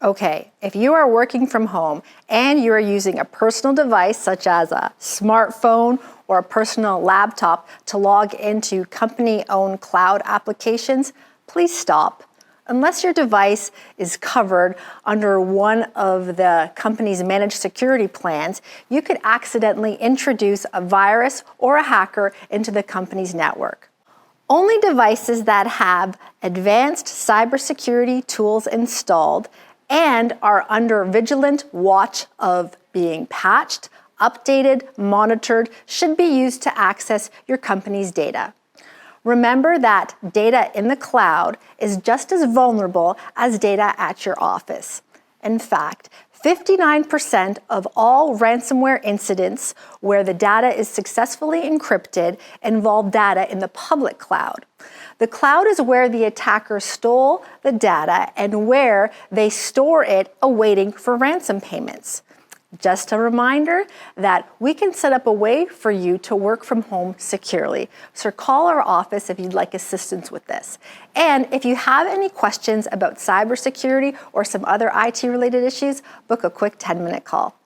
Okay, if you are working from home and you are using a personal device such as a smartphone or a personal laptop to log into company-owned cloud applications, please stop. Unless your device is covered under one of the company's managed security plans, you could accidentally introduce a virus or a hacker into the company's network. Only devices that have advanced cybersecurity tools installed and are under vigilant watch of being patched, updated, monitored should be used to access your company's data. Remember that data in the cloud is just as vulnerable as data at your office. In fact, 59% of all ransomware incidents where the data is successfully encrypted involve data in the public cloud. The cloud is where the attacker stole the data and where they store it awaiting for ransom payments. Just a reminder that we can set up a way for you to work from home securely. So call our office if you'd like assistance with this. And if you have any questions about cybersecurity or some other IT-related issues, book a quick 10-minute call.